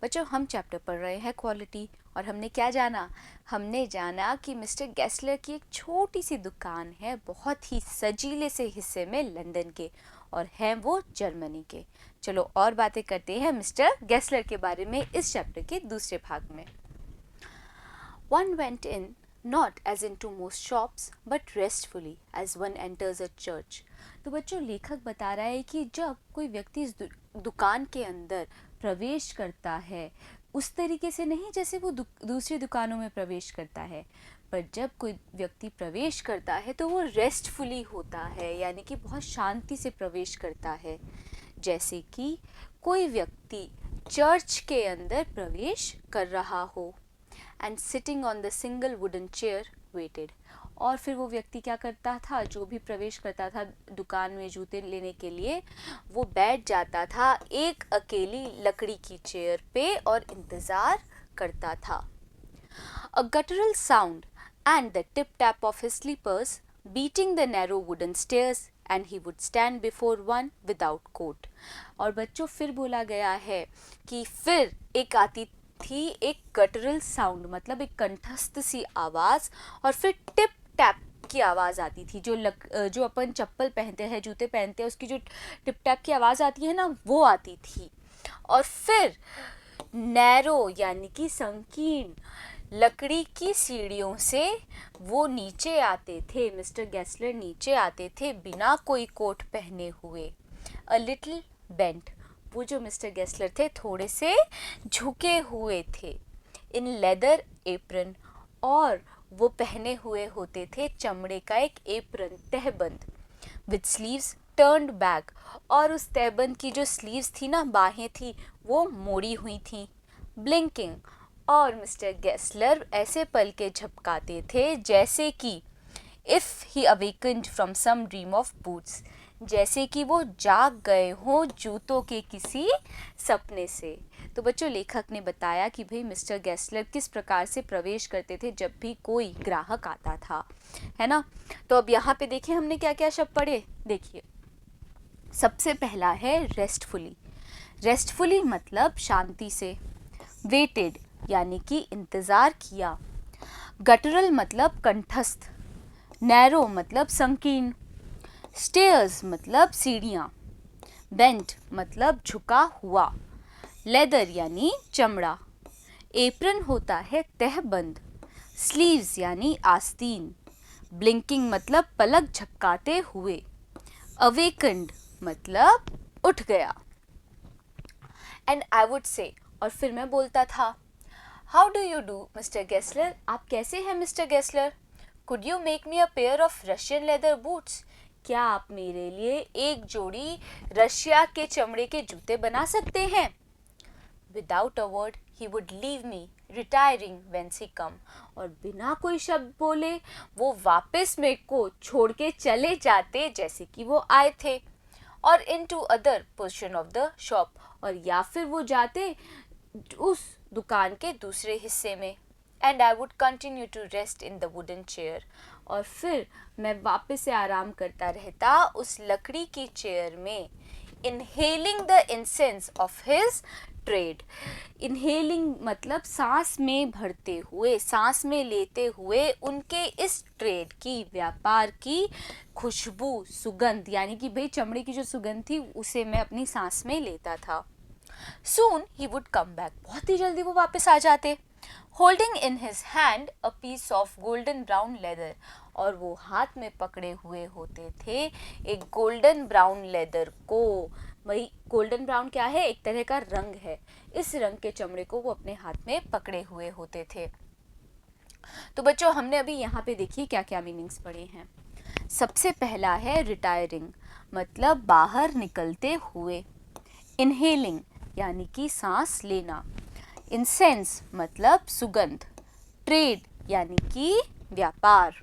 बच्चों हम चैप्टर पढ़ रहे हैं क्वालिटी और हमने क्या जाना। हमने जाना कि मिस्टर गेस्लर की एक छोटी सी दुकान है बहुत ही सजीले से हिस्से में लंदन के और हैं वो जर्मनी के। चलो और बातें करते हैं मिस्टर गेस्लर के बारे में इस चैप्टर के दूसरे भाग में। One went in not as into most shops but restfully as one enters a church। तो बच्चों लेखक बता रहा है कि जब कोई व्यक्ति इस दुकान के अंदर प्रवेश करता है उस तरीके से नहीं जैसे वो दूसरी दुकानों में प्रवेश करता है, पर जब कोई व्यक्ति प्रवेश करता है तो वो रेस्टफुली होता है, यानी कि बहुत शांति से प्रवेश करता है। जैसे कि कोई व्यक्ति चर्च के अंदर प्रवेश कर रहा हो। And sitting on the single wooden chair waited. और फिर वो व्यक्ति क्या करता था, जो भी प्रवेश करता था दुकान में जूते लेने के लिए, वो बैठ जाता था एक अकेली लकड़ी की चेयर पे और इंतज़ार करता था। A guttural sound and the tip tap of his slippers beating the narrow wooden stairs and he would stand before one without coat. और बच्चों फिर बोला गया है कि फिर एक आती थी एक गटरल साउंड, मतलब एक कंठस्थ सी आवाज़, और फिर टिप टैप की आवाज़ आती थी। जो अपन चप्पल पहनते हैं, जूते पहनते हैं, उसकी जो टिप टैप की आवाज़ आती है ना, वो आती थी। और फिर नैरो यानी कि संकीर्ण लकड़ी की सीढ़ियों से वो नीचे आते थे, मिस्टर गेस्लर नीचे आते थे बिना कोई कोट पहने हुए। अ लिटिल बेंट, वो जो मिस्टर गेस्लर थे थोड़े से झुके हुए थे। इन लेदर एप्रन, और वो पहने हुए होते थे चमड़े का एक एप्रन, तहबंद, विथ स्लीव्स टर्न्ड बैक, और उस तहबंद की जो स्लीव्स थी ना, बाहें थी, वो मोड़ी हुई थी। ब्लिंकिंग, और मिस्टर गेस्लर ऐसे पल के झपकाते थे जैसे कि if he awakened from some dream of boots, जैसे कि वो जाग गए हों जूतों के किसी सपने से। तो बच्चों लेखक ने बताया कि भाई मिस्टर गेस्लर किस प्रकार से प्रवेश करते थे जब भी कोई ग्राहक आता था, है ना। तो अब यहाँ पे देखिए हमने क्या क्या शब्द पढ़े। देखिए सबसे पहला है रेस्टफुली। रेस्टफुली मतलब शांति से। वेटेड यानी कि इंतज़ार किया। गटरल मतलब कंठस्थ। नैरो मतलब संकीर्ण। स्टेयर्स मतलब सीढ़ियाँ। बेंट मतलब झुका हुआ। लेदर यानी चमड़ा। एप्रन होता है तहबंद। स्लीव्स यानी आस्तीन। ब्लिंकिंग मतलब पलक झपकाते हुए। अवेकन्ड मतलब उठ गया। एंड आई वुड से, और फिर मैं बोलता था, how do you do mister Gessler, आप कैसे हैं mister Gessler. Could you make me a pair of Russian leather boots, क्या आप मेरे लिए एक जोड़ी रशिया के चमड़े के जूते बना सकते हैं। Without a word he would leave me retiring whence he come, और बिना कोई शब्द बोले वो वापस मेरे को छोड़ के चले जाते जैसे कि वो आए थे। और into other portion of the shop, और या फिर वो जाते उस दुकान के दूसरे हिस्से में। And I would continue to rest in the wooden chair, और फिर मैं वापस से आराम करता रहता उस लकड़ी की चेयर में। Inhaling the incense of his trade. Inhaling मतलब सांस में भरते हुए, सांस में लेते हुए उनके इस ट्रेड की, व्यापार की खुशबू, सुगंध, यानी कि भाई चमड़े की जो सुगंध थी उसे मैं अपनी सांस में लेता था। Soon he would come back, बहुत ही जल्दी वो वापस आ जाते। Holding in his hand a piece of golden brown leather, और वो हाथ में पकड़े हुए होते थे एक गोल्डन ब्राउन लेदर को। वही गोल्डन ब्राउन क्या है, एक तरह का रंग है। इस रंग के चमड़े को वो अपने हाथ में पकड़े हुए होते थे। तो बच्चों हमने अभी यहाँ पे देखिए क्या क्या मीनिंग्स पढ़े हैं। सबसे पहला है रिटायरिंग, मतलब बाहर निकलते हुए। इनहेलिंग यानी कि सांस लेना। इंसेंस मतलब सुगंध। ट्रेड यानी कि व्यापार।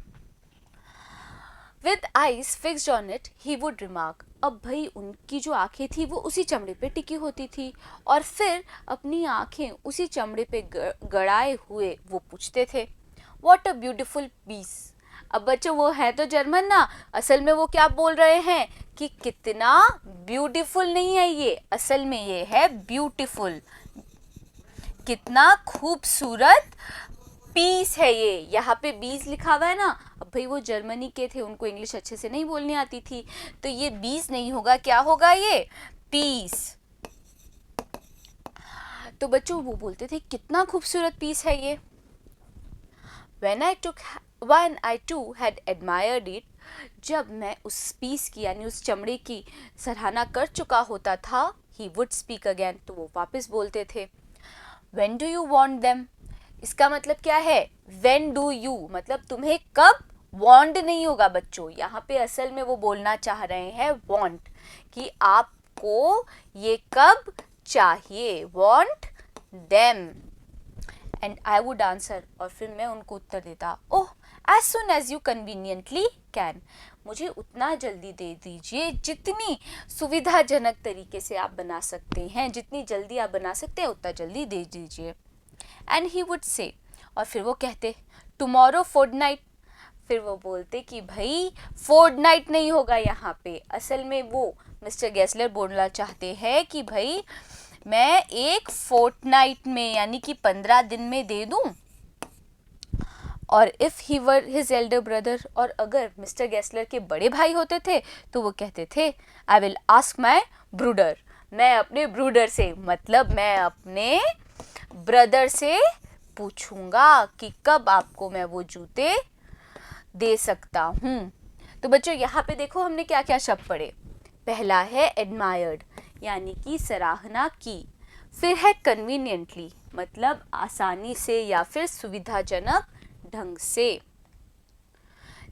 With eyes fixed on it he would remark, अब भाई उनकी जो आंखें थी वो उसी चमड़े पे टिकी होती थी, और फिर अपनी आंखें उसी चमड़े पे गड़ाए हुए वो पूछते थे, व्हाट अ ब्यूटीफुल पीस। अब बच्चों वो है तो जर्मन ना, असल में वो क्या बोल रहे हैं कि कितना ब्यूटीफुल नहीं है ये, असल में ये है ब्यूटीफुल। कितना खूबसूरत पीस है ये। यहाँ पे बीस लिखा हुआ है ना। अब भाई वो जर्मनी के थे, उनको इंग्लिश अच्छे से नहीं बोलनी आती थी, तो ये बीस नहीं होगा, क्या होगा ये, पीस। तो बच्चों वो बोलते थे कितना खूबसूरत पीस है ये। When I too had admired it, जब मैं उस पीस की यानी उस चमड़े की सराहना कर चुका होता था, he would speak again, तो वो वापस बोलते थे। When do you want them? इसका मतलब क्या है, when do you मतलब तुम्हें कब, want नहीं होगा बच्चों, यहाँ पे असल में वो बोलना चाह रहे हैं want, कि आपको ये कब चाहिए, want them. And I would answer, और फिर मैं उनको उत्तर देता, ओह as soon as you conveniently can, मुझे उतना जल्दी दे दीजिए जितनी सुविधाजनक तरीके से आप बना सकते हैं, जितनी जल्दी आप बना सकते हैं उतना जल्दी दे दीजिए। And he would say, और फिर वो कहते tomorrow fortnight, फिर वो बोलते कि भाई fortnight नहीं होगा यहाँ पे, असल में वो मिस्टर गेस्लर बोलना चाहते हैं कि भाई मैं एक फोर्टनाइट में यानी कि 15 दिन में दे दूं। और if he were his Elder brother, और अगर मिस्टर गेस्लर के बड़े भाई होते थे तो वो कहते थे आई विल आस्क माई ब्रूडर, मैं अपने ब्रूडर से मतलब मैं अपने ब्रदर से पूछूंगा कि कब आपको मैं वो जूते दे सकता हूँ। तो बच्चों यहाँ पे देखो हमने क्या क्या शब्द पढ़े। पहला है एडमायर्ड यानी कि सराहना की, फिर है कन्वीनियंटली मतलब आसानी से या फिर सुविधाजनक ढंग से।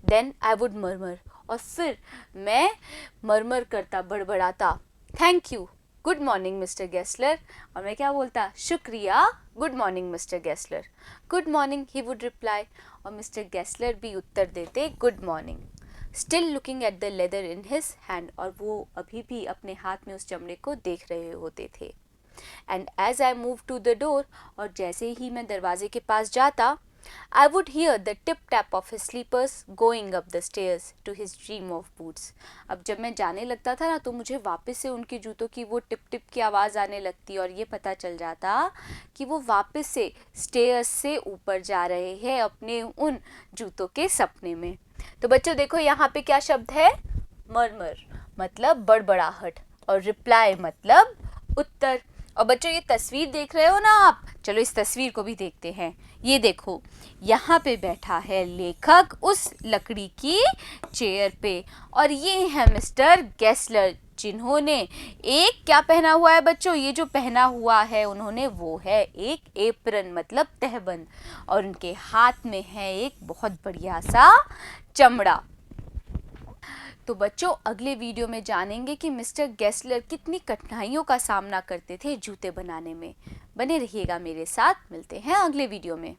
देन आई वुड मर्मर, और फिर मैं मर्मर करता बड़बड़ाता, thank you, good morning mister Gessler, और मैं क्या बोलता, शुक्रिया, good morning mister Gessler. Good morning he would reply, और मिस्टर गेस्लर भी उत्तर देते good morning. Still looking at the leather in his hand, और वो अभी भी अपने हाथ में उस चमड़े को देख रहे होते थे। And as I move to the door, और जैसे ही मैं दरवाजे के पास जाता, I would hear the tip-tap of his slippers going up the stairs to his dream of boots. अब जब मैं जाने लगता था ना तो मुझे वापस से उनके जूतों की वो टिप टिप की आवाज़ आने लगती और ये पता चल जाता कि वो वापस से स्टेयर्स से ऊपर जा रहे हैं अपने उन जूतों के सपने में। तो बच्चों देखो यहाँ पे क्या शब्द है, मर्मर मतलब बड़बड़ाहट, और रिप्लाई मतलब उत्तर। और बच्चों ये तस्वीर देख रहे हो ना आप, चलो इस तस्वीर को भी देखते हैं। ये देखो यहाँ पे बैठा है लेखक उस लकड़ी की चेयर पे, और ये है मिस्टर गेस्लर जिन्होंने एक क्या पहना हुआ है बच्चों, ये जो पहना हुआ है उन्होंने वो है एक एप्रन मतलब तहबंद, और उनके हाथ में है एक बहुत बढ़िया सा चमड़ा। तो बच्चों अगले वीडियो में जानेंगे कि मिस्टर गेस्लर कितनी कठिनाइयों का सामना करते थे जूते बनाने में। बने रहिएगा मेरे साथ, मिलते हैं अगले वीडियो में।